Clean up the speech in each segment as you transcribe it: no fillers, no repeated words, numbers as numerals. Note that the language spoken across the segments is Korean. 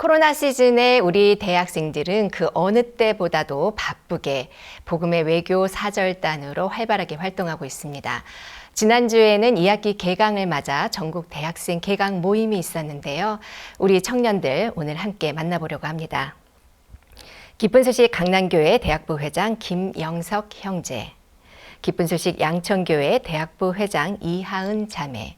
코로나 시즌에 우리 대학생들은 그 어느 때보다도 바쁘게 복음의 외교 사절단으로 활발하게 활동하고 있습니다. 지난주에는 2학기 개강을 맞아 전국 대학생 개강 모임이 있었는데요. 우리 청년들 오늘 함께 만나보려고 합니다. 기쁜 소식 강남교회 대학부 회장 김영석 형제, 기쁜 소식 양천교회 대학부 회장 이하은 자매,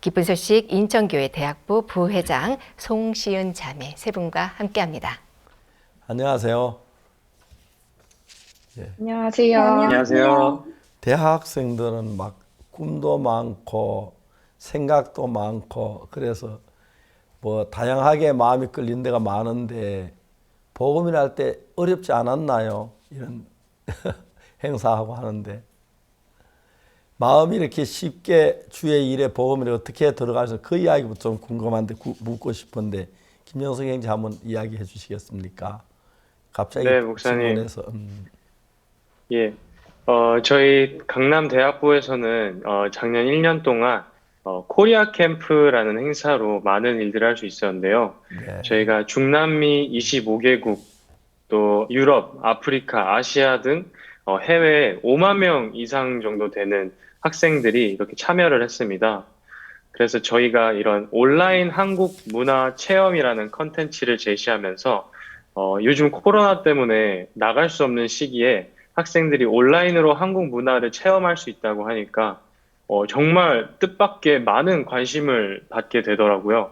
기쁜 소식 인천교회 대학부 부회장 송시은 자매 세 분과 함께합니다. 안녕하세요. 안녕하세요. 안녕하세요. 대학생들은 막 꿈도 많고 생각도 많고 그래서 뭐 다양하게 마음이 끌린 데가 많은데 복음이라 할 때 어렵지 않았나요? 이런 행사하고 하는데 마음이 이렇게 쉽게 주의 일에 복음을 어떻게 들어가서 그 이야기부터 좀 궁금한데 묻고 싶은데 김영석 형제 한번 이야기해 주시겠습니까? 갑자기 네, 목사님. 질문해서 예. 저희 강남대학부에서는 작년 1년 동안 코리아 캠프라는 행사로 많은 일들을 할 수 있었는데요. 네. 저희가 중남미 25개국, 또 유럽, 아프리카, 아시아 등 해외 5만 명 이상 정도 되는 학생들이 이렇게 참여를 했습니다. 그래서 저희가 이런 온라인 한국 문화 체험이라는 컨텐츠를 제시하면서 요즘 코로나 때문에 나갈 수 없는 시기에 학생들이 온라인으로 한국 문화를 체험할 수 있다고 하니까 정말 뜻밖의 많은 관심을 받게 되더라고요.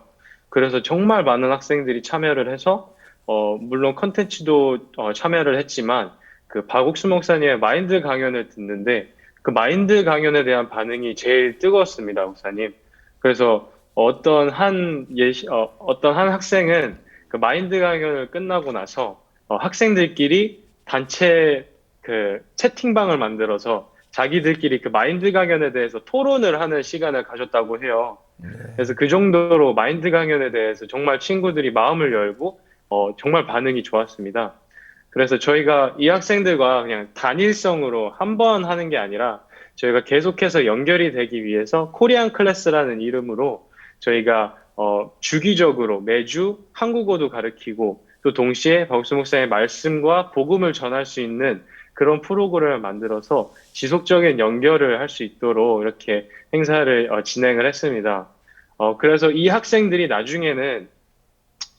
그래서 정말 많은 학생들이 참여를 해서 물론 컨텐츠도 참여를 했지만 그 박옥수 목사님의 마인드 강연을 듣는데 그 마인드 강연에 대한 반응이 제일 뜨거웠습니다, 목사님. 그래서 어떤 한 학생은 그 마인드 강연을 끝나고 나서 학생들끼리 단체 그 채팅방을 만들어서 자기들끼리 그 마인드 강연에 대해서 토론을 하는 시간을 가졌다고 해요. 그래서 그 정도로 마인드 강연에 대해서 정말 친구들이 마음을 열고 정말 반응이 좋았습니다. 그래서 저희가 이 학생들과 그냥 단일성으로 한 번 하는 게 아니라 저희가 계속해서 연결이 되기 위해서 코리안 클래스라는 이름으로 저희가 주기적으로 매주 한국어도 가르치고 또 동시에 박수 목사의 말씀과 복음을 전할 수 있는 그런 프로그램을 만들어서 지속적인 연결을 할 수 있도록 이렇게 행사를 진행을 했습니다. 그래서 이 학생들이 나중에는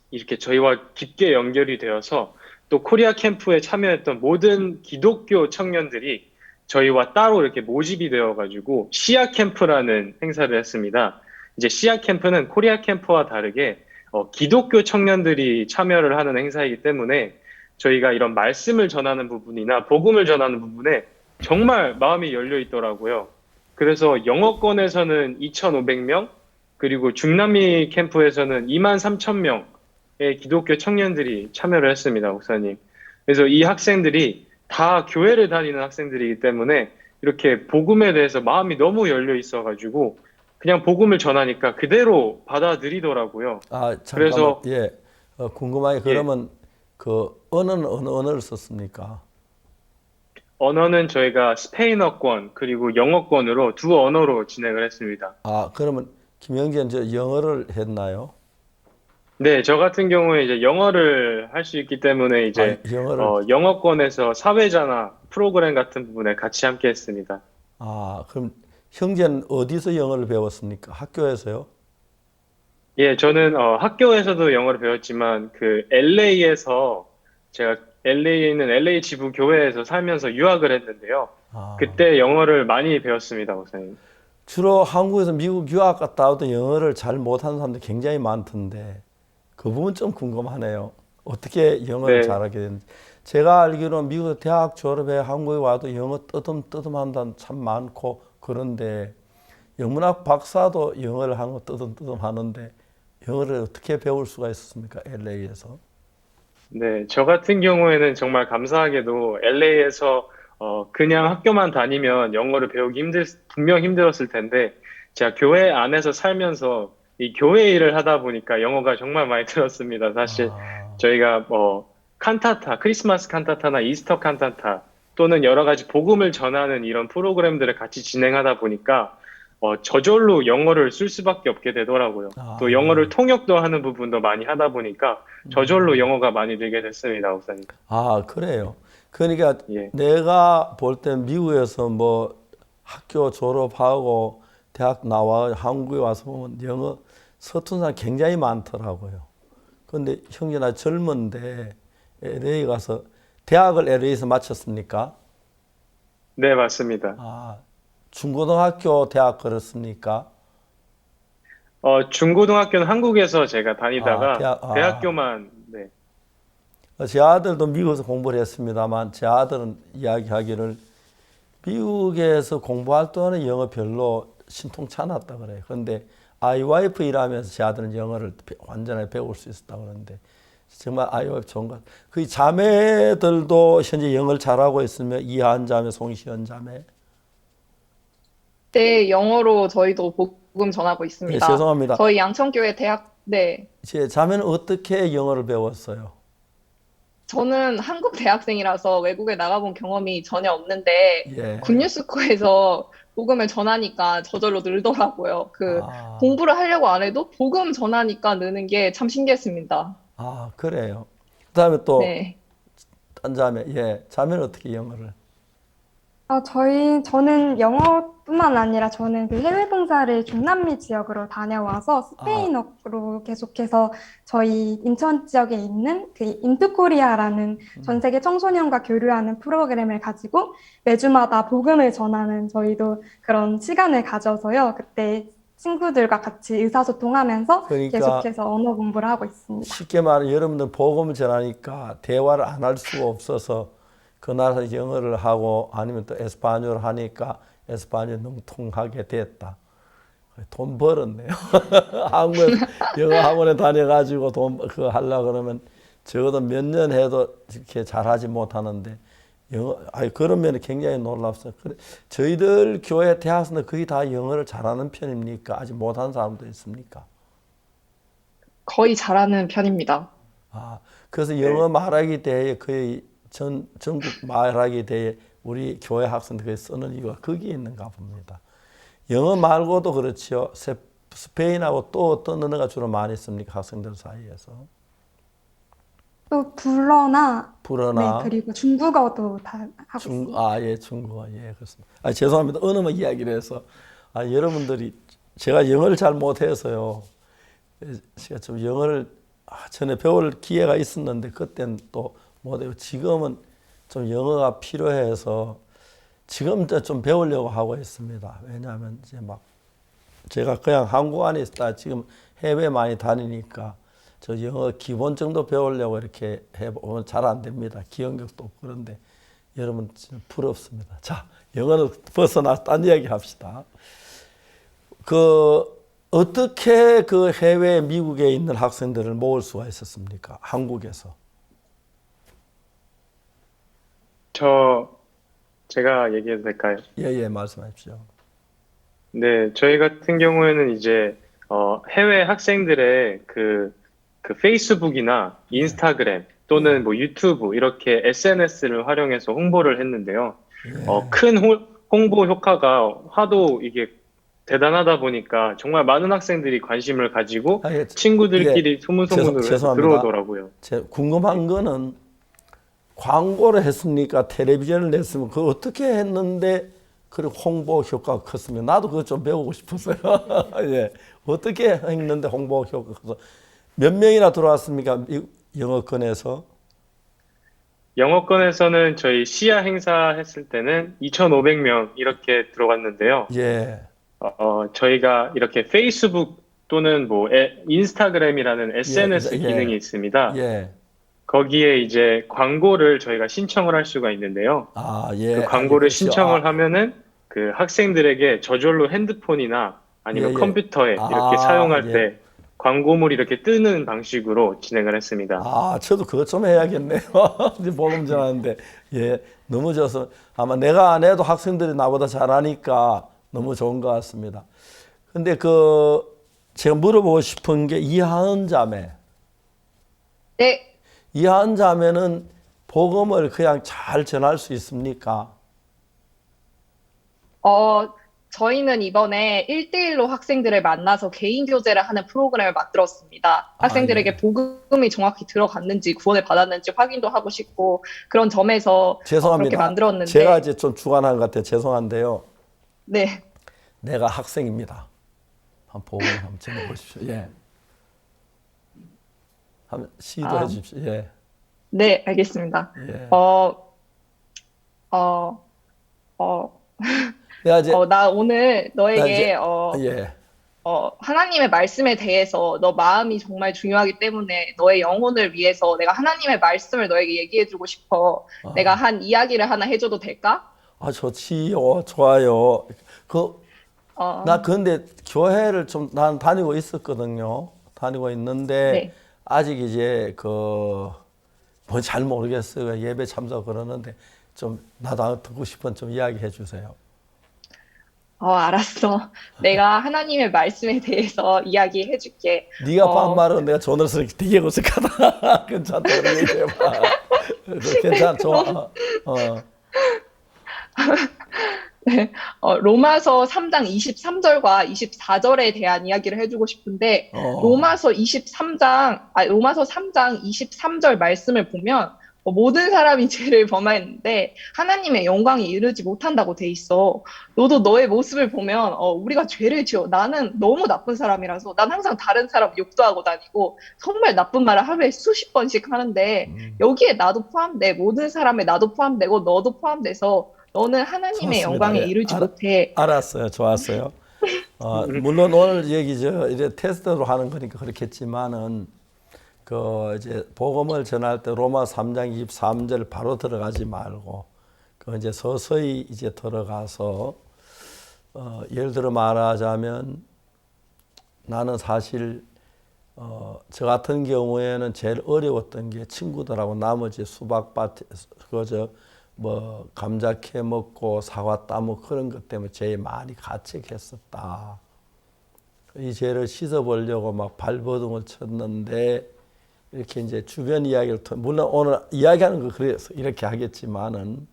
이렇게 저희와 깊게 연결이 되어서 또 코리아 캠프에 참여했던 모든 기독교 청년들이 저희와 따로 이렇게 모집이 되어가지고 시아 캠프라는 행사를 했습니다. 이제 시아 캠프는 코리아 캠프와 다르게 기독교 청년들이 참여를 하는 행사이기 때문에 저희가 이런 말씀을 전하는 부분이나 복음을 전하는 부분에 정말 마음이 열려 있더라고요. 그래서 영어권에서는 2,500명, 그리고 중남미 캠프에서는 23,000명의 기독교 청년들이 참여를 했습니다, 목사님. 그래서 이 학생들이 다 교회를 다니는 학생들이기 때문에 이렇게 복음에 대해서 마음이 너무 열려 있어가지고 그냥 복음을 전하니까 그대로 받아들이더라고요. 잠깐만. 그래서 예, 궁금하게 그러면 그 언어는 어느 언어를 썼습니까? 언어는 저희가 스페인어권 그리고 영어권으로 두 언어로 진행을 했습니다. 그러면 김영재는 저 영어를 했나요? 네, 저 같은 경우에 이제 영어를 할 수 있기 때문에 이제 영어를 영어권에서 사회자나 프로그램 같은 부분에 같이 함께 했습니다. 그럼 형제는 어디서 영어를 배웠습니까? 학교에서요? 예, 저는 학교에서도 영어를 배웠지만 그 LA에서 제가 LA에 있는 LA 지부 교회에서 살면서 유학을 했는데요. 그때 영어를 많이 배웠습니다, 목사님. 주로 한국에서 미국 유학 갔다 와도 영어를 잘 못하는 사람들 굉장히 많던데 그 부분 좀 궁금하네요. 어떻게 영어를 네. 잘하게 됐는지. 제가 알기로는 미국 대학 졸업해 한국에 와도 영어 뜨듬뜨듬한 사람 참 많고 그런데 영문학 박사도 영어를 하는 거 뜨듬뜨듬 하는데 영어를 어떻게 배울 수가 있었습니까? LA에서. 네, 저 같은 경우에는 정말 감사하게도 LA에서 그냥 학교만 다니면 영어를 배우기 분명 힘들었을 텐데 제가 교회 안에서 살면서 이 교회 일을 하다 보니까 영어가 정말 많이 들었습니다. 사실 저희가 칸타타, 크리스마스 칸타타나 이스터 칸타타 또는 여러 가지 복음을 전하는 이런 프로그램들을 같이 진행하다 보니까 저절로 영어를 쓸 수밖에 없게 되더라고요. 아. 또 영어를 통역도 하는 부분도 많이 하다 보니까 저절로 영어가 많이 늘게 됐습니다, 목사님. 아, 그래요. 그러니까 예. 내가 볼 땐 미국에서 뭐 학교 졸업하고 대학 나와 한국에 와서 보면 영어 서툰 사람 굉장히 많더라고요. 근데 형제나 젊은데 LA 가서 대학을 LA에서 마쳤습니까? 네, 맞습니다. 아, 중고등학교 대학 그렇습니까? 중고등학교는 한국에서 제가 아, 다니다가 대학, 대학교만, 네. 제 아들도 미국에서 공부를 했습니다만 제 아들은 이야기하기를 미국에서 공부할 동안에 영어 별로 신통치 않았다 그래요. 그런데 아이 와이프 일하면서 제 아들은 영어를 완전히 배울 수 있었다 그러는데 정말 아이 와이프 좋은 것 같아요. 그 자매들도 현재 영어를 잘하고 있으며 이하은 자매, 송시현 자매. 네, 영어로 저희도 복음 전하고 네, 있습니다. 죄송합니다. 저희 양천교회 대학, 네. 제 자매는 어떻게 영어를 배웠어요? 저는 한국 대학생이라서 외국에 나가본 경험이 전혀 없는데, 예. 굿뉴스코에서 복음을 전하니까 저절로 늘더라고요. 아, 공부를 하려고 안 해도 복음 전하니까 느는 게 참 신기했습니다. 아, 그래요. 그다음에 또 네. 딴 자매, 예, 자매는 어떻게 영어를? 저는 영어뿐만 아니라 저는 그 해외 봉사를 중남미 지역으로 다녀와서 아, 스페인어로 계속해서 저희 인천 지역에 있는 그 인투코리아라는 전 세계 청소년과 교류하는 프로그램을 가지고 매주마다 복음을 전하는 저희도 그런 시간을 가져서요. 그때 친구들과 같이 의사소통하면서 그러니까 계속해서 언어 공부를 하고 있습니다. 쉽게 말하면 여러분들 복음을 전하니까 대화를 안 할 수가 없어서 그 나라에서 영어를 하고 아니면 또 에스파뇰을 하니까 에스파뇰 능통하게 됐다. 돈 벌었네요. 한국에서 영어 학원에 다녀가지고 돈 그거 하려고 그러면 적어도 몇 년 해도 이렇게 잘하지 못하는데 영어, 그런 면이 굉장히 놀랍어요. 그래, 저희들 교회 대학생들 거의 다 영어를 잘하는 편입니까? 아직 못하는 사람도 있습니까? 거의 잘하는 편입니다. 아, 그래서 네. 영어 말하기 대회 거의 전국 말하기 대회 우리 교회 학생들이 쓰는 이유가 거기에 있는가 봅니다. 영어 말고도 그렇지요. 스페인하고 또 어떤 언어가 주로 많이 씁니까? 학생들 사이에서. 또 불어나 네, 불어나 그리고 중국어도 다 하고 있습니다. 예, 중국어. 예, 그렇습니다. 죄송합니다. 언어만 이야기를 해서. 여러분들이 제가 영어를 잘 못해서요. 제가 좀 영어를 전에 배울 기회가 있었는데 그때는 또 못해요. 지금은 좀 영어가 필요해서 지금 좀 배우려고 하고 있습니다. 왜냐하면 이제 막 제가 그냥 한국 안에 있다 지금 해외 많이 다니니까 저 영어 기본 정도 배우려고 이렇게 해보면 잘 안 됩니다. 기억력도 없고 그런데 여러분 진짜 부럽습니다. 자, 영어는 벗어나서 딴 이야기 합시다. 어떻게 그 해외 미국에 있는 학생들을 모을 수가 있었습니까? 한국에서. 제가 얘기해도 될까요? 예, 말씀하십시오. 네, 저희 같은 경우에는 이제 해외 학생들의 그 페이스북이나 인스타그램 또는 뭐 유튜브 이렇게 SNS를 활용해서 홍보를 했는데요. 큰 홍보 효과가 하도 이게 대단하다 보니까 정말 많은 학생들이 관심을 가지고 친구들끼리 소문소문으로 해서 들어오더라고요. 궁금한 거는 광고를 했습니까? 텔레비전을 냈으면 그걸 어떻게 했는데 그리고 홍보 효과가 컸으면 나도 그거 좀 배우고 싶었어요. 예. 어떻게 했는데 홍보 효과가 커서 몇 명이나 들어왔습니까? 영어권에서? 영어권에서는 저희 시야 행사 했을 때는 2,500명 이렇게 들어갔는데요. 예. 저희가 이렇게 페이스북 또는 뭐 인스타그램이라는 SNS 예. 기능이 있습니다. 예. 거기에 이제 광고를 저희가 신청을 할 수가 있는데요. 예. 그 광고를 신청을 하면은 그 학생들에게 저절로 핸드폰이나 아니면 컴퓨터에 이렇게 사용할 때 광고물이 이렇게 뜨는 방식으로 진행을 했습니다. 저도 그것 좀 해야겠네요. 이제 복음 전하는데. 예. 너무 좋아서 아마 내가 안 해도 학생들이 나보다 잘하니까 너무 좋은 것 같습니다. 근데 제가 물어보고 싶은 게 이하은 자매. 네. 이하은 자매는 복음을 그냥 잘 전할 수 있습니까? 저희는 이번에 1대1로 학생들을 만나서 개인 교제를 하는 프로그램을 만들었습니다. 학생들에게 예. 복음이 정확히 들어갔는지 구원을 받았는지 확인도 하고 싶고 그런 점에서 그렇게 죄송합니다. 만들었는데 제가 이제 좀 주관한 것 같아요. 죄송한데요. 네. 내가 학생입니다. 한번 복음을 한번 전해보십시오. 예. 한번 시도해 주십시오. 예. 네, 알겠습니다. 예. 어, 어, 어, 내가 이제 나 오늘 나 이제 너에게 예. 하나님의 말씀에 대해서 너 마음이 정말 중요하기 때문에 너의 영혼을 위해서 내가 하나님의 말씀을 너에게 얘기해주고 싶어. 내가 한 이야기를 하나 해줘도 될까? 아, 좋지요. 좋아요. 어, 나 근데 교회를 좀 난 다니고 있었거든요. 다니고 있는데 네. 아직 이제 뭐 잘 모르겠어요. 예배 참석 그러는데 좀 나도 듣고 싶은 좀 이야기해 주세요. 알았어. 내가 하나님의 말씀에 대해서 이야기해줄게. 네가 반말은 내가 전화해서 되게 어색하다. 괜찮다. 우리 얘기해봐. 괜찮아. 좋아. 네. 로마서 3장 23절과 24절에 대한 이야기를 해주고 싶은데, 로마서 3장 23절 말씀을 보면, 모든 사람이 죄를 범하였는데, 하나님의 영광에 이르지 못한다고 돼 있어. 너도 너의 모습을 보면, 우리가 죄를 지어. 나는 너무 나쁜 사람이라서, 난 항상 다른 사람 욕도 하고 다니고, 정말 나쁜 말을 하루에 수십 번씩 하는데, 여기에 나도 포함돼. 모든 사람에 나도 포함되고, 너도 포함돼서, 너는 하나님의 좋습니다. 영광에 예. 이르지 못해. 알았어요. 좋았어요. 물론 오늘 얘기 이제 테스트로 하는 거니까 그렇겠지만은 이제 복음을 전할 때 로마 3장 23절 바로 들어가지 말고 이제 서서히 이제 들어가서 예를 들어 말하자면 나는 사실 저 같은 경우에는 제일 어려웠던 게 친구들하고 나머지 수박밭에 뭐 감자 캐 먹고 사과 따먹고 그런 것 때문에 제일 많이 가책했었다. 이 죄를 씻어보려고 막 발버둥을 쳤는데 이렇게 이제 주변 이야기를 물론 오늘 이야기하는 거 그래서 이렇게 하겠지만은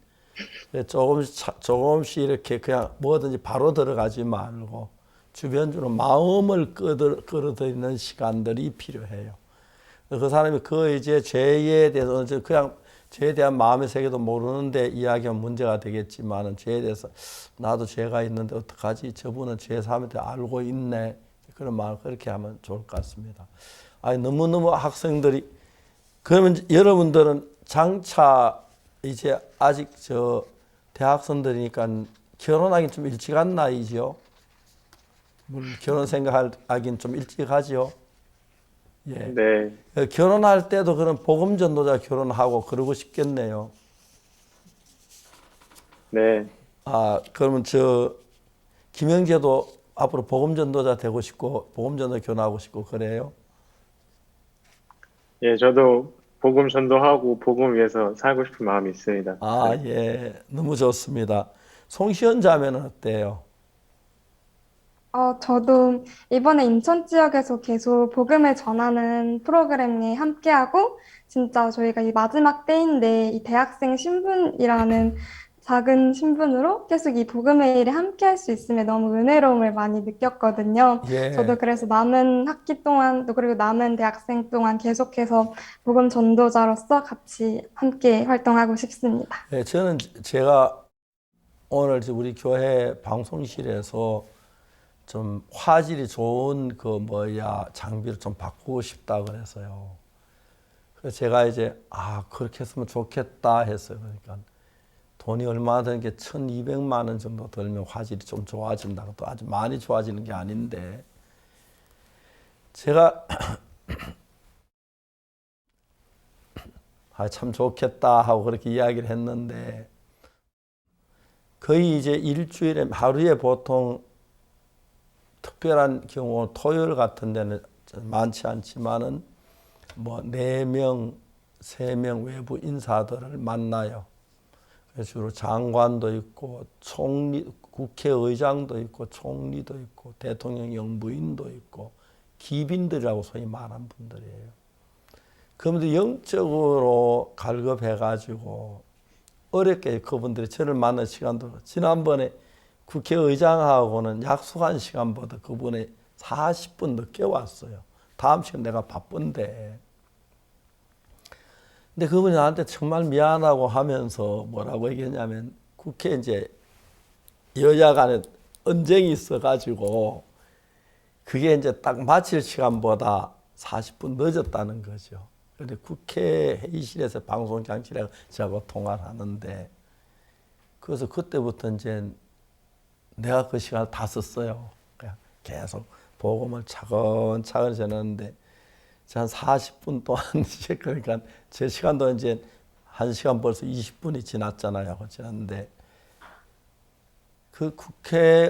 조금씩 이렇게 그냥 뭐든지 바로 들어가지 말고 주변으로 마음을 끌어들이는 시간들이 필요해요. 그 사람이 이제 죄에 대해서 그냥 죄에 대한 마음의 세계도 모르는데 이야기하면 문제가 되겠지만은 죄에 대해서 나도 죄가 있는데 어떡하지? 저분은 죄 사함에 대해 알고 있네. 그런 마음 그렇게 하면 좋을 것 같습니다. 아니 너무너무 학생들이 그러면 여러분들은 장차 이제 아직 대학생들이니까 결혼하기 좀 일찍 한 나이죠. 물론 결혼 생각하긴 좀 일찍 하죠. 예. 네. 결혼할 때도 그런 복음 전도자 결혼하고 그러고 싶겠네요. 네. 그러면 김영재도 앞으로 복음 전도자 되고 싶고 복음 전도 결혼하고 싶고 그래요? 예, 저도 복음 전도하고 복음 위해서 살고 싶은 마음이 있습니다. 예. 너무 좋습니다. 송시현 자매는 어때요? 저도 이번에 인천 지역에서 계속 복음을 전하는 프로그램에 함께하고, 진짜 저희가 이 마지막 때인데, 이 대학생 신분이라는 작은 신분으로 계속 이 복음의 일에 함께할 수 있음에 너무 은혜로움을 많이 느꼈거든요. 예. 저도 그래서 남은 학기 동안, 또 그리고 남은 대학생 동안 계속해서 복음 전도자로서 같이 함께 활동하고 싶습니다. 예, 제가 오늘 우리 교회 방송실에서 좀 화질이 좋은 장비를 좀 바꾸고 싶다 그래서요. 그래서 제가 이제 그렇게 했으면 좋겠다 했어요. 그러니까 돈이 얼마 드는 게 1,200만 원 정도 들면 화질이 좀 좋아진다고 또 아주 많이 좋아지는 게 아닌데 제가 참 좋겠다 하고 그렇게 이야기를 했는데 거의 이제 일주일에 하루에 보통 특별한 경우 토요일 같은 데는 많지 않지만은 뭐 4명, 3명 외부 인사들을 만나요. 그래서 주로 장관도 있고 국회의장도 있고 총리도 있고 대통령 영부인도 있고 기빈들이라고 소위 말하는 분들이에요. 그분들 영적으로 갈급해가지고 어렵게 그분들이 저를 만날 시간도 지난번에 국회의장하고는 약속한 시간보다 그분이 40분 늦게 왔어요. 다음 시간 내가 바쁜데. 근데 그분이 나한테 정말 미안하고 하면서 뭐라고 얘기했냐면 국회 이제 여야 간에 언쟁이 있어가지고 그게 이제 딱 마칠 시간보다 40분 늦었다는 거죠. 그런데 국회 회의실에서 방송장치라고 저하고 통화를 하는데 그래서 그때부터 이제 내가 그 시간을 다 썼어요. 그냥 계속 복음을 차근차근 전했는데 한 40분 동안 이제 그러니까 제 시간도 이제 1시간 벌써 20분이 지났잖아요. 지났는데 그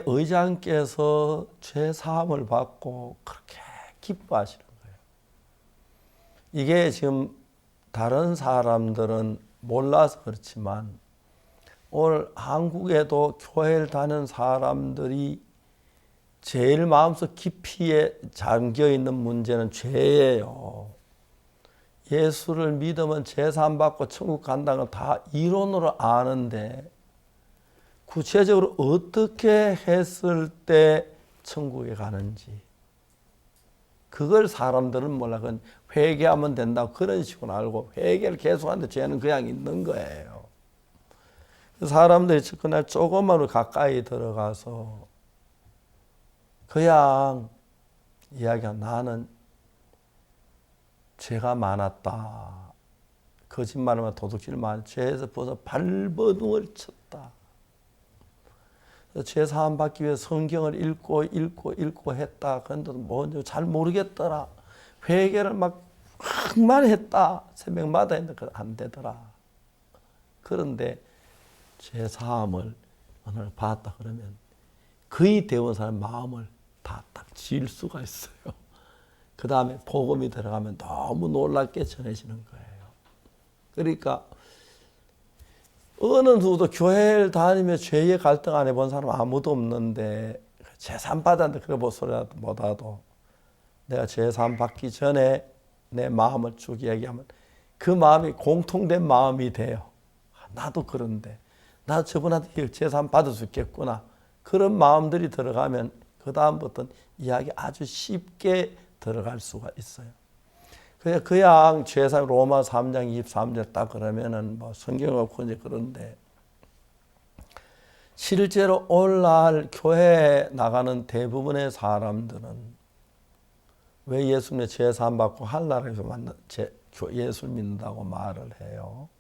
국회의장께서 죄 사함을 받고 그렇게 기뻐하시는 거예요. 이게 지금 다른 사람들은 몰라서 그렇지만 오늘 한국에도 교회를 다니는 사람들이 제일 마음속 깊이에 잠겨 있는 문제는 죄예요. 예수를 믿으면 죄 사함 받고 천국 간다는 걸 다 이론으로 아는데 구체적으로 어떻게 했을 때 천국에 가는지 그걸 사람들은 몰라. 그건 회개하면 된다고 그런 식으로 알고 회개를 계속하는데 죄는 그냥 있는 거예요. 사람들이 그날 조금만 가까이 들어가서 그냥 이야기한 나는 죄가 많았다. 거짓말하면 도둑질 많았다. 죄에서 벗어 발버둥을 쳤다. 죄 사함 받기 위해 성경을 읽고 했다. 그런데 뭔지 잘 모르겠더라. 회개를 막만 했다. 새벽마다 했는데 안 되더라. 그런데 죄 사함을 오늘 받았다 그러면 거의 대부분 사람 마음을 다 딱 지을 수가 있어요. 그 다음에 복음이 들어가면 너무 놀랍게 전해지는 거예요. 그러니까 어느 누구도 교회를 다니며 죄의 갈등 안 해본 사람 아무도 없는데 죄산 받았는데 그래 볼 소리보다도 내가 죄산 받기 전에 내 마음을 쭉 얘기하면 그 마음이 공통된 마음이 돼요. 나도 그런데 나도 저분한테 죄산 받을 수 있겠구나. 그런 마음들이 들어가면 그 다음부터는 이야기 아주 쉽게 들어갈 수가 있어요. 그냥 죄산 로마 3장 23절 딱 그러면은 뭐 성경 없고 이제 그런데 실제로 오늘날 교회에 나가는 대부분의 사람들은 왜 예수님의 죄사함 받고 한나라에서 예수 믿는다고 말을 해요.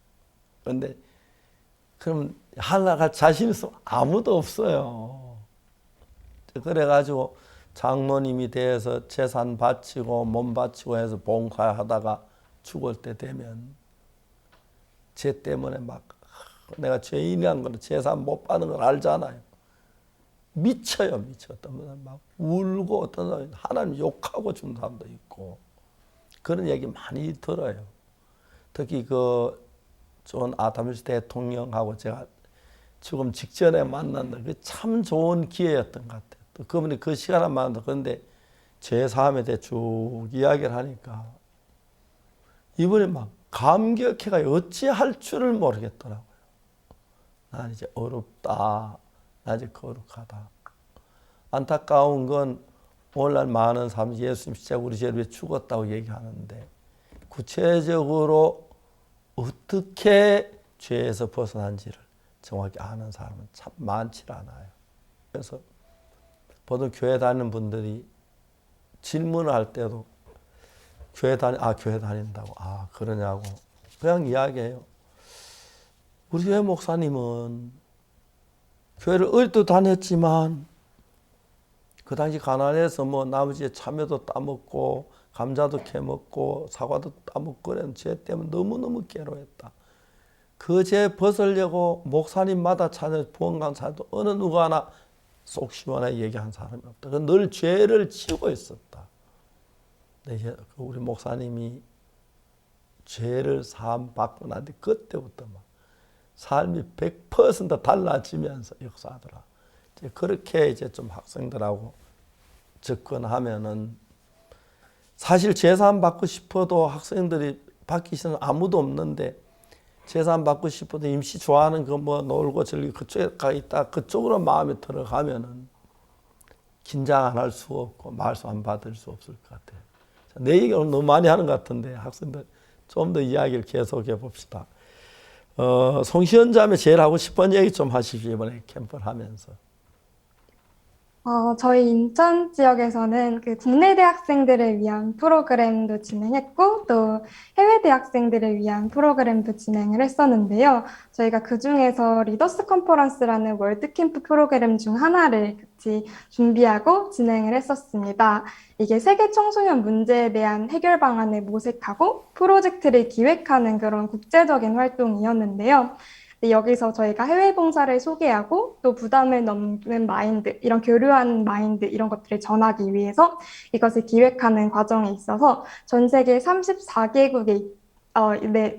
그런데 그럼 한나라 자신 있으면 아무도 없어요. 그래가지고 장로님이 돼서 재산 바치고 몸 바치고 해서 봉사하다가 죽을 때 되면 죄 때문에 막 내가 죄인이란 걸 재산 못 받는 걸 알잖아요. 미쳐요. 어떤 분은 막 울고 어떤 사람은 하나님 욕하고 죽는 사람도 있고 그런 얘기 많이 들어요. 특히 존 아담스 대통령하고 제가 죽음 직전에 만났는데 그 참 좋은 기회였던 것 같아요. 또 그분이 그 시간에 만났는데 그런데 죄사함에 대해 쭉 이야기를 하니까 이분이 막 감격해가 어찌할 줄을 모르겠더라고요. 난 이제 어렵다. 난 이제 거룩하다. 안타까운 건 오늘날 많은 사람들이 예수님 진짜 우리 죄를 위해 죽었다고 얘기하는데 구체적으로 어떻게 죄에서 벗어난지를 정확히 아는 사람은 참 많지 않아요. 그래서 보통 교회 다니는 분들이 질문을 할 때도 교회 다닌다고. 그러냐고. 그냥 이야기해요. 우리 교회 목사님은 교회를 어릴 때 다녔지만 그 당시 가난해서 뭐 나머지 참외도 따먹고 감자도 캐먹고 사과도 따먹고 그런 죄 때문에 너무너무 괴로웠다. 그 죄 벗으려고 목사님마다 찾아 부흥강 사도 어느 누구 하나 속 시원하게 얘기한 사람이 없다. 늘 죄를 지고 있었다. 우리 목사님이 죄를 사함 받고 난 뒤 그때부터 막 삶이 100% 달라지면서 역사하더라. 이제 그렇게 이제 좀 학생들하고 접근하면은 사실 죄사함 받고 싶어도 학생들이 받기 싫은 아무도 없는데 재산 받고 싶어도 임시 좋아하는 거 뭐 놀고 즐기고 그쪽에 가 있다 그쪽으로 마음이 들어가면은 긴장 안 할 수 없고 말씀 안 받을 수 없을 것 같아요. 내 얘기를 너무 많이 하는 것 같은데 학생들 좀 더 이야기를 계속해 봅시다. 송시현 자매 제일 하고 싶은 얘기 좀 하십시오. 이번에 캠프를 하면서. 저희 인천 지역에서는 그 국내 대학생들을 위한 프로그램도 진행했고, 또 해외 대학생들을 위한 프로그램도 진행을 했었는데요. 저희가 그중에서 리더스 컨퍼런스라는 월드 캠프 프로그램 중 하나를 같이 준비하고 진행을 했었습니다. 이게 세계 청소년 문제에 대한 해결 방안을 모색하고 프로젝트를 기획하는 그런 국제적인 활동이었는데요. 여기서 저희가 해외 봉사를 소개하고 또 부담을 넘는 마인드, 이런 교류하는 마인드 이런 것들을 전하기 위해서 이것을 기획하는 과정에 있어서 전 세계 34개국의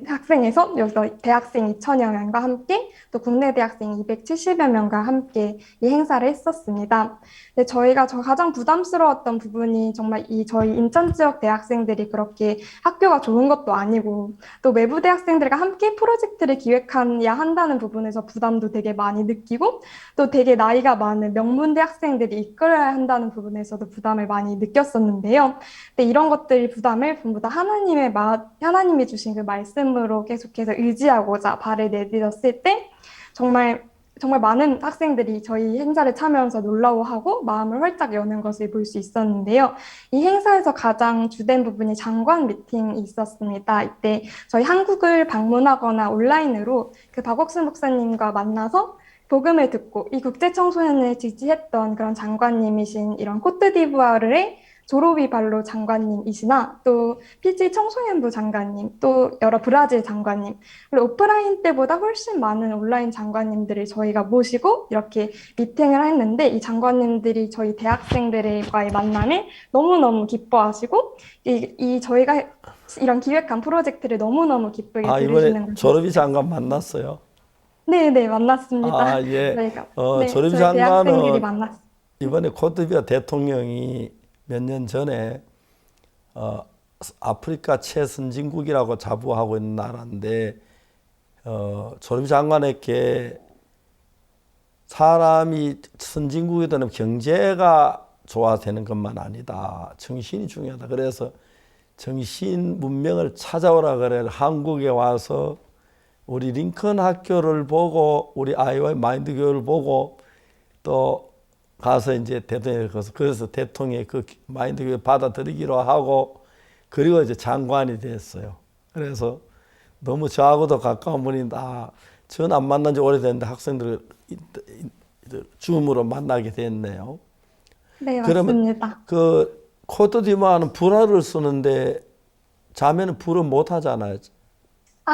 학생에서 여기서 대학생 2천여 명과 함께 또 국내 대학생 270여 명과 함께 이 행사를 했었습니다. 근데 저희가 가장 부담스러웠던 부분이 정말 저희 인천 지역 대학생들이 그렇게 학교가 좋은 것도 아니고 또 외부 대학생들과 함께 프로젝트를 기획해야 한다는 부분에서 부담도 되게 많이 느끼고 또 되게 나이가 많은 명문대 학생들이 이끌어야 한다는 부분에서도 부담을 많이 느꼈었는데요. 근데 이런 것들이 부담을 전부 다 하나님이 주신 그 말씀으로 계속해서 의지하고자 발을 내딛었을 때 정말 많은 학생들이 저희 행사를 참여하면서 놀라워하고 마음을 활짝 여는 것을 볼 수 있었는데요. 이 행사에서 가장 주된 부분이 장관 미팅이 있었습니다. 이때 저희 한국을 방문하거나 온라인으로 그 박옥순 목사님과 만나서 복음을 듣고 이 국제 청소년을 지지했던 그런 장관님이신 이런 코트디부아르의 조로비 발로 장관님이시나 또 피지 청소년부 장관님, 또 여러 브라질 장관님, 그리고 오프라인 때보다 훨씬 많은 온라인 장관님들을 저희가 모시고 이렇게 미팅을 했는데 이 저희 대학생들과의 만남을 너무너무 기뻐하시고 저희가 이런 기획한 프로젝트를 너무너무 기쁘게 들으시는 이번에 조르비 장관 만났어요? 네, 만났습니다. 예. 저희가 조르비 저희 대학생들이 장관은 만났습니다. 이번에 코트디부아 대통령이 몇 년 전에 아프리카 최선진국이라고 자부하고 있는 나라인데 조르비 장관에게 사람이 선진국이 되는 경제가 좋아되는 것만 아니다. 정신이 중요하다. 그래서 정신 문명을 찾아오라 그래 한국에 와서 우리 링컨 학교를 보고 우리 아이와의 마인드 교육을 보고 또 가서 이제 대통령이 그래서 대통령이 그 마인드 교육 받아들이기로 하고 그리고 이제 장관이 됐어요. 그래서 너무 저하고도 가까운 분이다. 전 안 만난 지 오래됐는데 학생들 줌으로 만나게 됐네요. 네, 그러면 맞습니다. 그 코트디부아는 불어를 쓰는데 자매는 불어 못 하잖아요.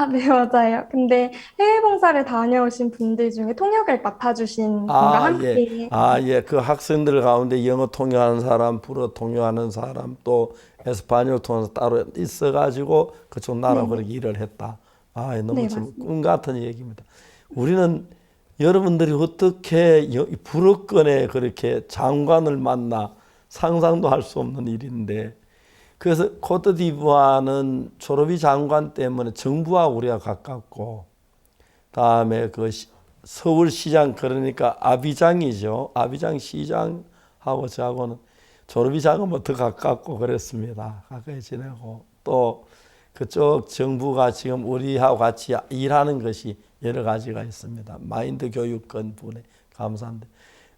네, 맞아요. 근데 해외 봉사를 다녀오신 분들 중에 통역을 맡아주신 분과 함께 예. 그 학생들 가운데 영어 통역하는 사람, 불어 통역하는 사람, 또 에스파뇰 통역하는 따로 있어가지고 그쪽 나라 그렇게 일을 했다. 너무 네, 좀 맞습니다. 꿈 같은 얘기입니다. 우리는 여러분들이 어떻게 불어권에 그렇게 장관을 만나 상상도 할 수 없는 일인데 그래서 코트디부아는 조르비 장관 때문에 정부와 우리가 가깝고 다음에 그 서울시장 그러니까 아비장이죠. 아비장 시장하고 저하고는 조르비 장관은 더 가깝고 그랬습니다. 가까이 지내고 또 그쪽 정부가 지금 우리하고 같이 일하는 것이 여러 가지가 있습니다. 마인드 교육권 부분에 감사한데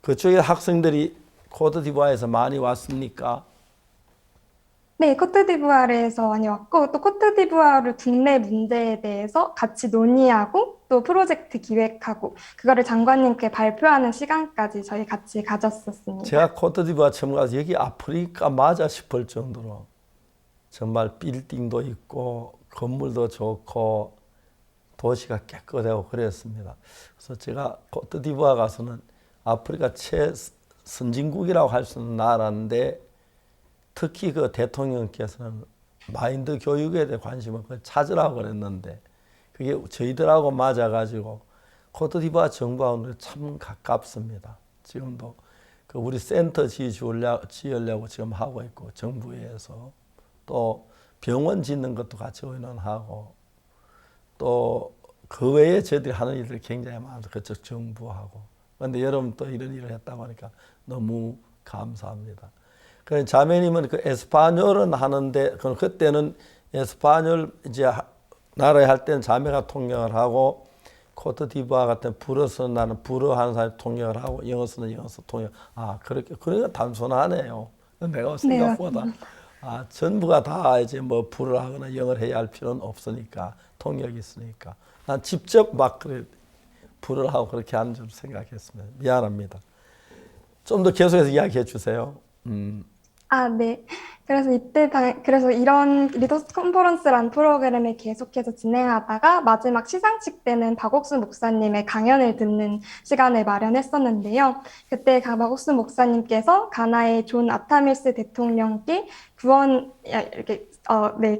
그쪽에 학생들이 코트디부아에서 많이 왔습니까? 네, 코트디부아르에서 많이 왔고 또 코트디부아르 국내 문제에 대해서 같이 논의하고 또 프로젝트 기획하고 그거를 장관님께 발표하는 시간까지 저희 같이 가졌었습니다. 제가 코트디부아 처음 가서 여기 아프리카 맞아 싶을 정도로 정말 빌딩도 있고 건물도 좋고 도시가 깨끗하고 그랬습니다. 그래서 제가 코트디부아 가서는 아프리카 최선진국이라고 할 수 있는 나라인데 특히 그 대통령께서는 마인드 교육에 대해 관심을 찾으라고 그랬는데 그게 저희들하고 맞아가지고 코트디부아 정부하고는 참 가깝습니다. 지금도 그 우리 센터 지으려고 지금 하고 있고 정부에서 또 병원 짓는 것도 같이 의논하고 또 그 외에 저희들이 하는 일들이 굉장히 많아서 그쪽 정부하고. 그런데 여러분 또 이런 일을 했다고 하니까 너무 감사합니다. 그래서 자매님은 그 에스파뇰은 하는데 그때는 에스파뇰 이제 나라에 할 때는 자매가 통역을 하고 코트디부아 같은 불어 쓰는 나는 불어 하는 사람이 통역을 하고 영어 쓰는 영어 통역. 아 그렇게 그러니까 단순하네요. 내가 생각보다 전부가 다 이제 뭐 불어 하거나 영어를 해야 할 필요는 없으니까 통역이 있으니까 난 직접 막 그래 불어 하고 그렇게 하는 줄 생각했습니다. 미안합니다. 좀 더 계속해서 이야기해 주세요. 네. 그래서 그래서 이런 리더스 컨퍼런스란 프로그램을 계속해서 진행하다가 마지막 시상식 때는 박옥순 목사님의 강연을 듣는 시간을 마련했었는데요. 그때 박옥순 목사님께서 가나의 존 아타밀스 대통령께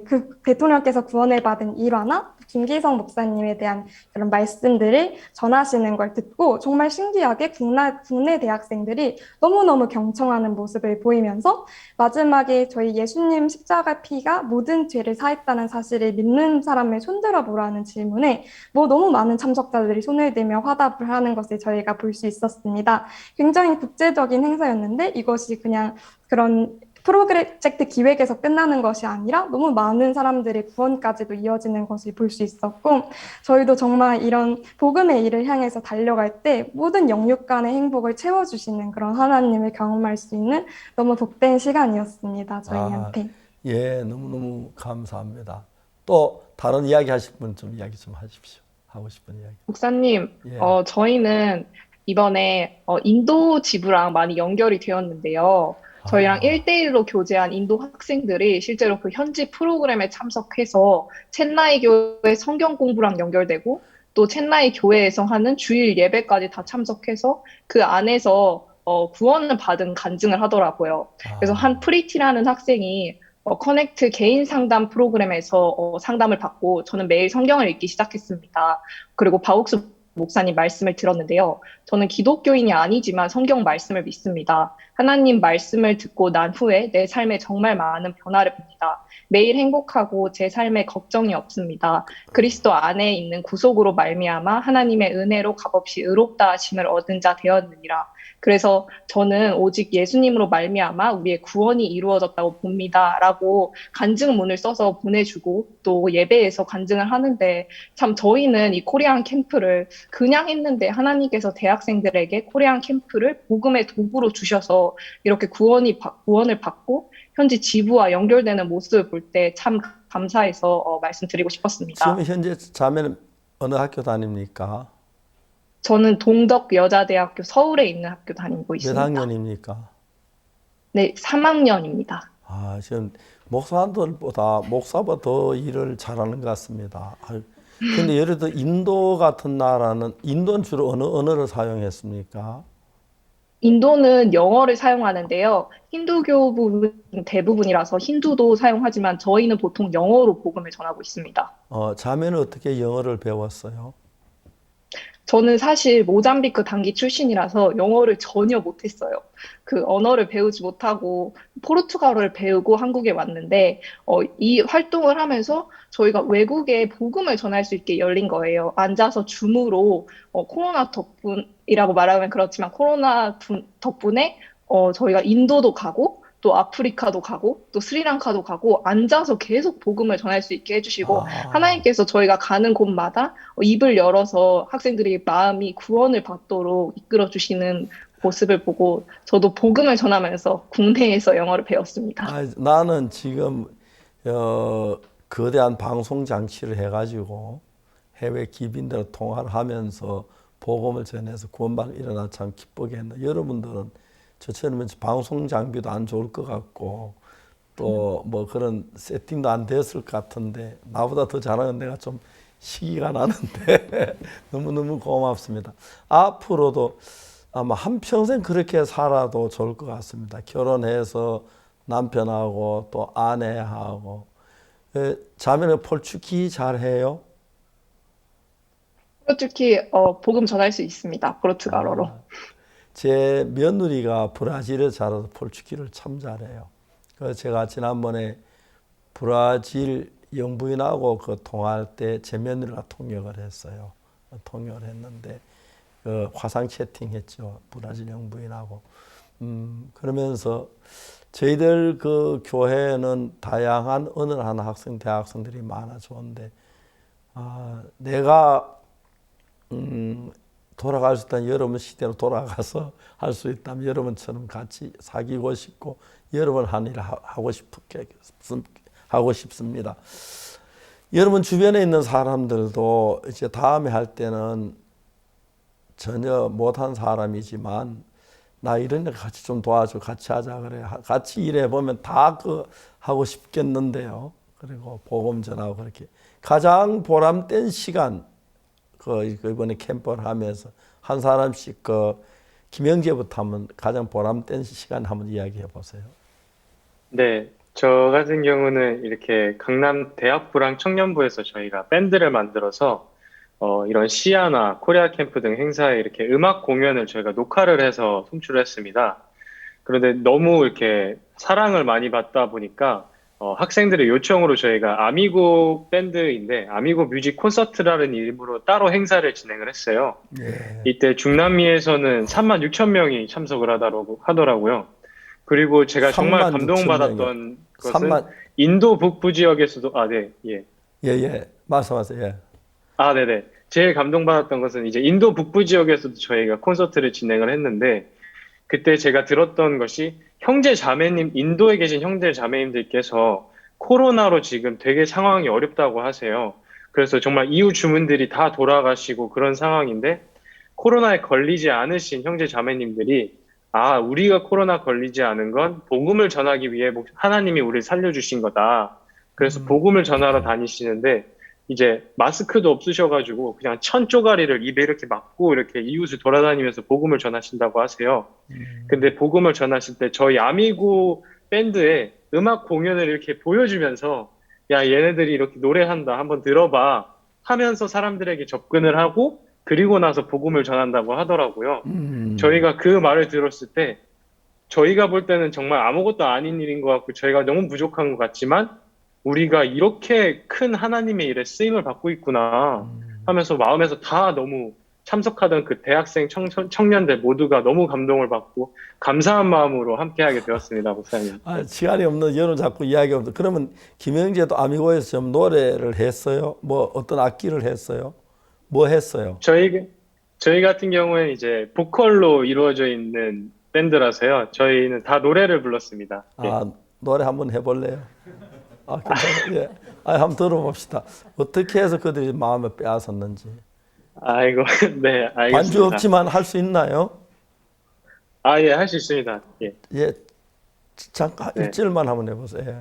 그 대통령께서 구원을 받은 일화나 김기성 목사님에 대한 그런 말씀들을 전하시는 걸 듣고 정말 신기하게 국내 대학생들이 너무너무 경청하는 모습을 보이면서 마지막에 저희 예수님 십자가 피가 모든 죄를 사했다는 사실을 믿는 사람을 손들어 보라는 질문에 너무 많은 참석자들이 손을 들며 화답을 하는 것을 저희가 볼 수 있었습니다. 굉장히 국제적인 행사였는데 이것이 그냥 그런 프로젝트 기획에서 끝나는 것이 아니라 너무 많은 사람들의 구원까지도 이어지는 것을 볼 수 있었고 저희도 정말 이런 복음의 일을 향해서 달려갈 때 모든 영육 간의 행복을 채워주시는 그런 하나님을 경험할 수 있는 너무 복된 시간이었습니다. 저희한테. 예, 너무너무 감사합니다. 또 다른 이야기 하실 분 좀 이야기 좀 하십시오. 하고 싶은 이야기. 목사님, 예. 저희는 이번에 인도 지부랑 많이 연결이 되었는데요. 저희랑 1대1로 교제한 인도 학생들이 실제로 그 현지 프로그램에 참석해서 첸나이 교회 성경 공부랑 연결되고 또 첸나이 교회에서 하는 주일 예배까지 다 참석해서 그 안에서 구원을 받은 간증을 하더라고요. 그래서 한 프리티라는 학생이 커넥트 개인 상담 프로그램에서 상담을 받고 저는 매일 성경을 읽기 시작했습니다. 그리고 박옥수 목사님 말씀을 들었는데요. 저는 기독교인이 아니지만 성경 말씀을 믿습니다. 하나님 말씀을 듣고 난 후에 내 삶에 정말 많은 변화를 봅니다. 매일 행복하고 제 삶에 걱정이 없습니다. 그리스도 안에 있는 구속으로 말미암아 하나님의 은혜로 값없이 의롭다 하심을 얻은 자 되었느니라. 그래서 저는 오직 예수님으로 말미암아 우리의 구원이 이루어졌다고 봅니다라고 간증문을 써서 보내주고 또 예배에서 간증을 하는데 참 저희는 이 코리안 캠프를 그냥 했는데 하나님께서 대학생들에게 코리안 캠프를 복음의 도구로 주셔서 이렇게 구원을 받고 현지 지부와 연결되는 모습을 볼 때 참 감사해서 말씀드리고 싶었습니다. 지금 현재 자매는 어느 학교 다닙니까? 저는 동덕여자대학교 서울에 있는 학교 다니고 몇 있습니다. 학년입니까? 네, 3학년입니다. 지금 목사보다 더 일을 잘하는 것 같습니다. 근데 예를 들어 인도 같은 나라는 인도는 주로 어느 언어를 사용했습니까? 인도는 영어를 사용하는데요. 힌두교 대부분이라서 힌두도 사용하지만 저희는 보통 영어로 복음을 전하고 있습니다. 자매는 어떻게 영어를 배웠어요? 저는 사실 모잠비크 단기 출신이라서 영어를 전혀 못했어요. 그 언어를 배우지 못하고 포르투갈어를 배우고 한국에 왔는데 이 활동을 하면서 저희가 외국에 복음을 전할 수 있게 열린 거예요. 앉아서 줌으로 코로나 덕분이라고 말하면 그렇지만 코로나 덕분에 저희가 인도도 가고 또 아프리카도 가고 또 스리랑카도 가고 앉아서 계속 복음을 전할 수 있게 해주시고 하나님께서 저희가 가는 곳마다 입을 열어서 학생들이 마음이 구원을 받도록 이끌어 주시는 모습을 보고 저도 복음을 전하면서 국내에서 영어를 배웠습니다. 나는 지금 거대한 방송 장치를 해가지고 해외 기빈들과 통화를 하면서 복음을 전해서 구원받고 일어나 참 기쁘게 했는데 여러분들은 저처럼 방송 장비도 안 좋을 것 같고 또 뭐 그런 세팅도 안 됐을 것 같은데 나보다 더 잘하는 내가 좀 시기가 나는데 너무너무 고맙습니다. 앞으로도 아마 한평생 그렇게 살아도 좋을 것 같습니다. 결혼해서 남편하고 또 아내하고. 자매는 폴추기 잘해요? 특히 복음 전할 수 있습니다. 포르투갈어로. 제 며느리가 브라질에 살아서 폴추기를 참 잘해요. 그래서 제가 지난번에 브라질 영부인하고 그 통화할 때 제 며느리가 통역을 했어요. 통역을 했는데 그 화상 채팅했죠. 브라질 영부인하고. 그러면서 저희들 그 교회는 다양한 언어를 하는 대학생들이 많아 좋은데 내가 돌아갈 수 있다면 여러분 시대로 돌아가서 할 수 있다면 여러분처럼 같이 사귀고 싶고 여러분 한 일을 하고 싶습니다. 여러분 주변에 있는 사람들도 이제 다음에 할 때는 전혀 못한 사람이지만 나 이런 일 같이 좀 도와줘, 같이 하자 그래. 같이 일해 보면 다 하고 싶겠는데요. 그리고 복음 전하고 그렇게 가장 보람된 시간 이번에 캠프를 하면서 한 사람씩 김영재부터 한번 가장 보람된 시간 한번 이야기해 보세요. 네, 저 같은 경우는 이렇게 강남 대학부랑 청년부에서 저희가 밴드를 만들어서 이런 시아나 코리아 캠프 등 행사에 이렇게 음악 공연을 저희가 녹화를 해서 송출을 했습니다. 그런데 너무 이렇게 사랑을 많이 받다 보니까 학생들의 요청으로 저희가 아미고 밴드인데 아미고 뮤직 콘서트라는 이름으로 따로 행사를 진행을 했어요. 예. 이때 중남미에서는 36,000명이 참석을 하더라고요. 그리고 제가 정말 36,000 감동받았던 것은 3만 인도 북부 지역에서도 예. 예. 말씀하세요. 예. 네네. 제일 감동받았던 것은 이제 인도 북부 지역에서도 저희가 콘서트를 진행을 했는데 그때 제가 들었던 것이 인도에 계신 형제 자매님들께서 코로나로 지금 되게 상황이 어렵다고 하세요. 그래서 정말 이웃 주민들이 다 돌아가시고 그런 상황인데 코로나에 걸리지 않으신 형제 자매님들이 우리가 코로나 걸리지 않은 건 복음을 전하기 위해 하나님이 우리를 살려주신 거다. 그래서 복음을 전하러 다니시는데 이제 마스크도 없으셔가지고 그냥 천 쪼가리를 입에 이렇게 막고 이렇게 이웃을 돌아다니면서 복음을 전하신다고 하세요. 근데 복음을 전하실 때 저희 아미고 밴드의 음악 공연을 이렇게 보여주면서 야, 얘네들이 이렇게 노래한다. 한번 들어봐. 하면서 사람들에게 접근을 하고 그리고 나서 복음을 전한다고 하더라고요. 저희가 그 말을 들었을 때 저희가 볼 때는 정말 아무것도 아닌 일인 것 같고 저희가 너무 부족한 것 같지만 우리가 이렇게 큰 하나님의 일에 쓰임을 받고 있구나 하면서 마음에서 다 너무 참석하던 그 대학생 청년들 모두가 너무 감동을 받고 감사한 마음으로 함께하게 되었습니다, 목사님. 시간이 없는 여론 자꾸 이야기 없는. 그러면 김영재도 아미고에서 좀 노래를 했어요? 뭐 어떤 악기를 했어요? 뭐 했어요? 저희 같은 경우에는 이제 보컬로 이루어져 있는 밴드라서요. 저희는 다 노래를 불렀습니다. 예. 노래 한번 해볼래요? 괜찮아요. 예. 한번 들어봅시다. 어떻게 해서 그들이 마음을 빼앗았는지. 아이고, 네, 알겠습니다. 반주 없지만 할 수 있나요? 예, 할 수 있습니다. 예. 예. 잠깐 네. 일절만 한번 해보세요. 예.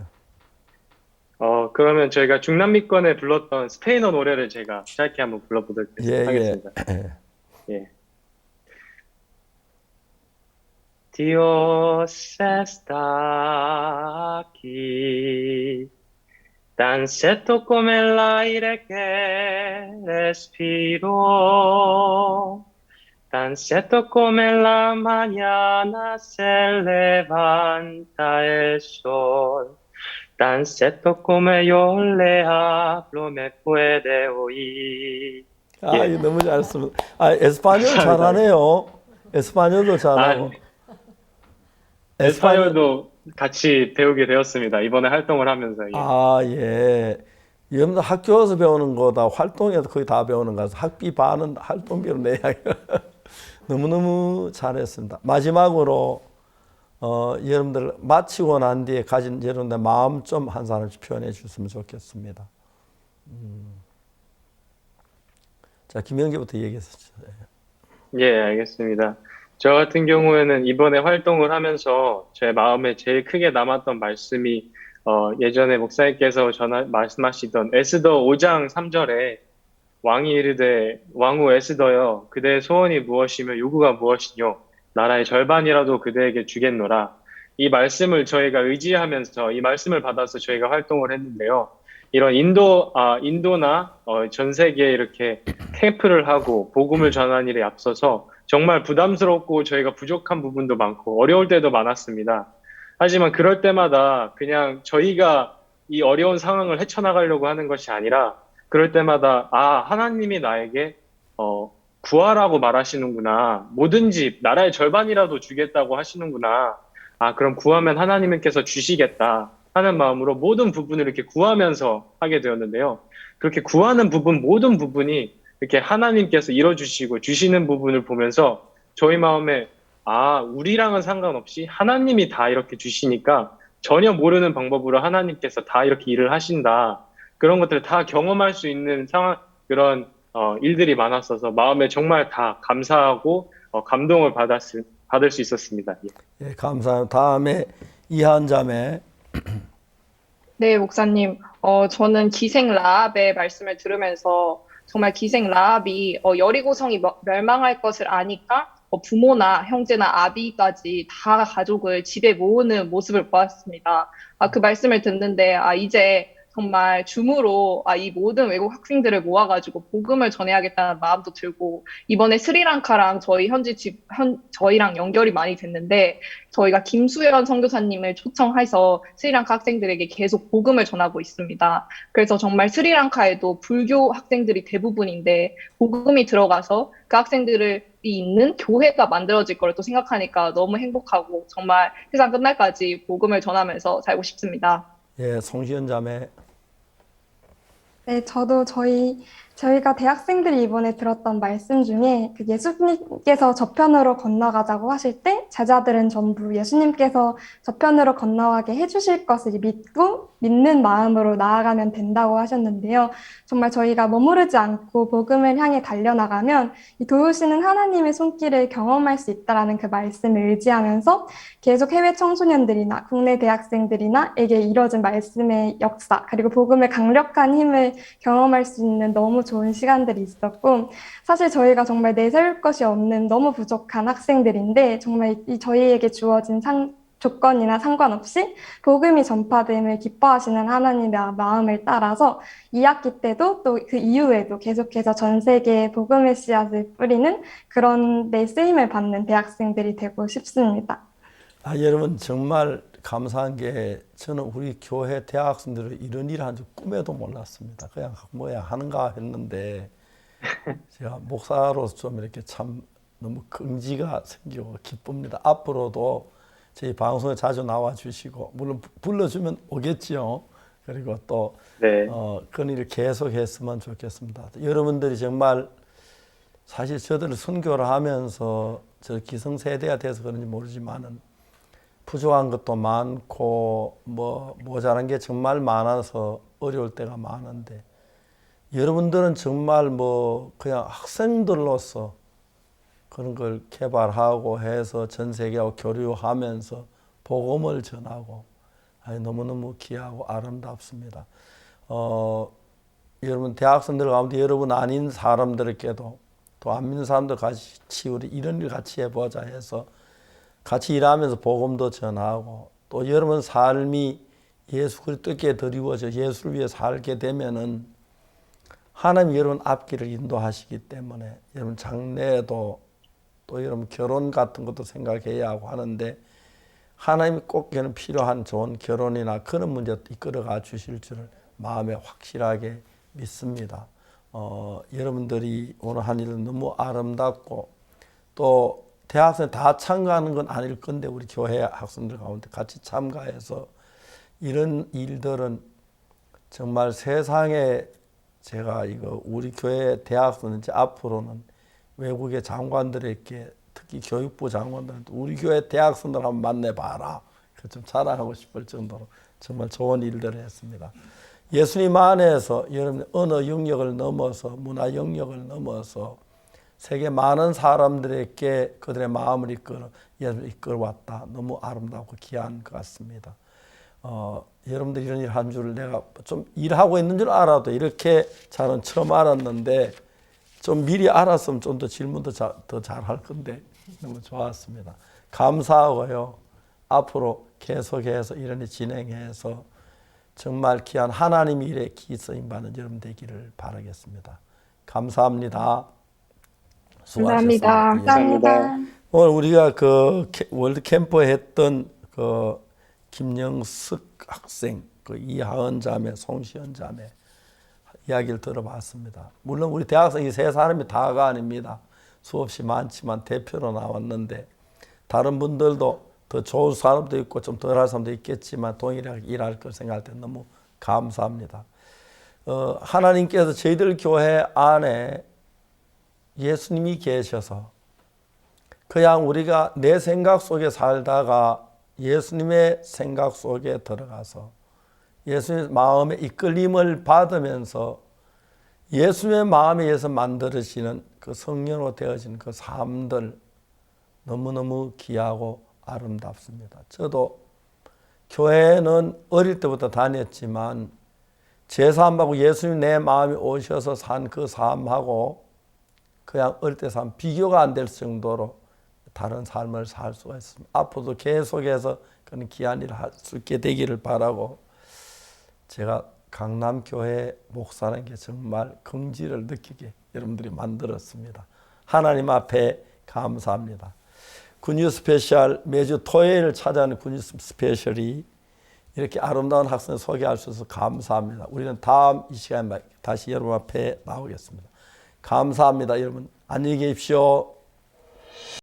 그러면 저희가 중남미권에 불렀던 스페인어 노래를 제가 짧게 한번 불러보도록 하겠습니다. 예. Dios está aquí, tan cierto como el aire que respiro, tan cierto como en la mañana se levanta el sol, tan cierto como yo le hablo me puede oír. 이거 너무 잘했습니다. 에스파뇰 잘하네요. 에스파뇰도 잘하고. 에스파뇰도 같이 배우게 되었습니다. 이번에 활동을 하면서. 예. 여러분들 학교에서 배우는 거다 활동에서 거의 다 배우는 거라서 학비 반은 활동비로 내야 너무너무 잘했습니다. 마지막으로 여러분들 마치고 난 뒤에 가진 여러분들 마음 좀 한 사람씩 표현해 주셨으면 좋겠습니다. 자, 김영재부터 얘기했었죠. 예, 알겠습니다. 저 같은 경우에는 이번에 활동을 하면서 제 마음에 제일 크게 남았던 말씀이 예전에 목사님께서 말씀하시던 에스더 5장 3절에 왕이 이르되 왕후 에스더여 그대의 소원이 무엇이며 요구가 무엇이뇨 나라의 절반이라도 그대에게 주겠노라. 이 말씀을 저희가 의지하면서 이 말씀을 받아서 저희가 활동을 했는데요. 이런 인도나 전 세계에 이렇게 캠프를 하고 복음을 전하는 일에 앞서서 정말 부담스럽고 저희가 부족한 부분도 많고 어려울 때도 많았습니다. 하지만 그럴 때마다 그냥 저희가 이 어려운 상황을 헤쳐나가려고 하는 것이 아니라 그럴 때마다 하나님이 나에게 구하라고 말하시는구나. 뭐든지 나라의 절반이라도 주겠다고 하시는구나. 그럼 구하면 하나님께서 주시겠다 하는 마음으로 모든 부분을 이렇게 구하면서 하게 되었는데요. 그렇게 구하는 부분, 모든 부분이 이렇게 하나님께서 이뤄주시고 주시는 부분을 보면서 저희 마음에 우리랑은 상관없이 하나님이 다 이렇게 주시니까 전혀 모르는 방법으로 하나님께서 다 이렇게 일을 하신다. 그런 것들을 다 경험할 수 있는 상황, 그런 일들이 많았어서 마음에 정말 다 감사하고 감동을 받을 수 있었습니다. 예. 예, 감사합니다. 다음에 이한 자매. 네, 목사님. 저는 기생 라합의 말씀을 들으면서 정말 기생 라합이 여리고성이 멸망할 것을 아니까 부모나 형제나 아비까지 다 가족을 집에 모으는 모습을 보았습니다. 그 말씀을 듣는데 이제 정말 줌으로 이 모든 외국 학생들을 모아가지고 복음을 전해야겠다는 마음도 들고 이번에 스리랑카랑 저희 저희랑 연결이 많이 됐는데 저희가 김수현 선교사님을 초청해서 스리랑카 학생들에게 계속 복음을 전하고 있습니다. 그래서 정말 스리랑카에도 불교 학생들이 대부분인데 복음이 들어가서 그 학생들이 있는 교회가 만들어질 거를 또 생각하니까 너무 행복하고 정말 세상 끝날까지 복음을 전하면서 살고 싶습니다. 예, 송시현 자매. 네, 저도 저희가 대학생들이 이번에 들었던 말씀 중에 그 예수님께서 저편으로 건너가자고 하실 때 제자들은 전부 예수님께서 저편으로 건너가게 해주실 것을 믿는 마음으로 나아가면 된다고 하셨는데요. 정말 저희가 머무르지 않고 복음을 향해 달려나가면 이 도우시는 하나님의 손길을 경험할 수 있다라는 그 말씀을 의지하면서 계속 해외 청소년들이나 국내 대학생들이나에게 이뤄진 말씀의 역사 그리고 복음의 강력한 힘을 경험할 수 있는 너무 좋은 시간들이 있었고 사실 저희가 정말 내세울 것이 없는 너무 부족한 학생들인데 정말 저희에게 주어진 조건이나 상관없이 복음이 전파됨을 기뻐하시는 하나님의 마음을 따라서 2학기 때도 또 그 이후에도 계속해서 전 세계에 복음의 씨앗을 뿌리는 그런 내 쓰임을 받는 대학생들이 되고 싶습니다. 여러분 정말 감사한 게 저는 우리 교회 대학생들을 이런 일을 한 줄 꿈에도 몰랐습니다. 그냥 뭐야 하는가 했는데 제가 목사로서 좀 이렇게 참 너무 긍지가 생기고 기쁩니다. 앞으로도 저희 방송에 자주 나와 주시고 물론 불러주면 오겠지요. 그리고 또 네. 그런 일을 계속했으면 좋겠습니다. 여러분들이 정말 사실 저들을 선교를 하면서 저 기성세대가 돼서 그런지 모르지만은 부족한 것도 많고 모자란 게 정말 많아서 어려울 때가 많은데 여러분들은 정말 그냥 학생들로서 그런 걸 개발하고 해서 전 세계하고 교류하면서 복음을 전하고 너무너무 귀하고 아름답습니다. 여러분 대학생들 가운데 여러분 아닌 사람들에게도 또 안 믿는 사람들 같이 우리 이런 일 같이 해보자 해서 같이 일하면서 복음도 전하고 또 여러분 삶이 예수 그리스도께 드리워져 예수를 위해 살게 되면은 하나님 여러분 앞길을 인도하시기 때문에 여러분 장래에도 또 여러분 결혼 같은 것도 생각해야 하고 하는데 하나님이 꼭 필요한 좋은 결혼이나 그런 문제 이끌어가 주실 줄을 마음에 확실하게 믿습니다. 여러분들이 오늘 한 일은 너무 아름답고 또 대학생 다 참가하는 건 아닐 건데 우리 교회 학생들 가운데 같이 참가해서 이런 일들은 정말 세상에 제가 우리 교회 대학생은 이제 앞으로는 외국의 장관들에게 특히 교육부 장관들한테 우리 교회 대학생들 한번 만나봐라. 좀 자랑하고 싶을 정도로 정말 좋은 일들을 했습니다. 예수님 안에서 여러분 언어 영역을 넘어서 문화 영역을 넘어서 세계 많은 사람들에게 그들의 마음을 이끌어왔다. 너무 아름답고 귀한 것 같습니다. 여러분들 이런 일 한 줄 내가 좀 일하고 있는 줄 알아도 이렇게 잘은 처음 알았는데 좀 미리 알았으면 좀 더 질문도 더 잘할 건데 너무 좋았습니다. 감사하고요. 앞으로 계속해서 이런 일 진행해서 정말 귀한 하나님 일에 기쓰임 받는 여러분 되기를 바라겠습니다. 감사합니다. 수고하셨습니다. 감사합니다. 오늘 우리가 그 월드 캠프에 했던 그 김영석 학생 그 이하은 자매, 송시현 자매 이야기를 들어봤습니다. 물론 우리 대학생 이 세 사람이 다가 아닙니다. 수없이 많지만 대표로 나왔는데 다른 분들도 더 좋은 사람도 있고 좀 덜할 사람도 있겠지만 동일하게 일할 걸 생각할 때 너무 감사합니다. 하나님께서 저희들 교회 안에 예수님이 계셔서 그냥 우리가 내 생각 속에 살다가 예수님의 생각 속에 들어가서 예수님의 마음의 이끌림을 받으면서 예수님의 마음에 의해서 만들어지는 그 성령으로 되어지는 그 삶들 너무너무 귀하고 아름답습니다. 저도 교회는 어릴 때부터 다녔지만 제 삶하고 예수님 내 마음이 오셔서 산 그 삶하고 그냥 어릴 때 삶 비교가 안 될 정도로 다른 삶을 살 수가 있습니다. 앞으로도 계속해서 그런 귀한 일을 할 수 있게 되기를 바라고 제가 강남교회 목사라는 게 정말 긍지를 느끼게 여러분들이 만들었습니다. 하나님 앞에 감사합니다. 굿뉴 스페셜 매주 토요일 찾아오는 굿뉴 스페셜이 이렇게 아름다운 학생을 소개할 수 있어서 감사합니다. 우리는 다음 이 시간에 다시 여러분 앞에 나오겠습니다. 감사합니다. 여러분 안녕히 계십시오.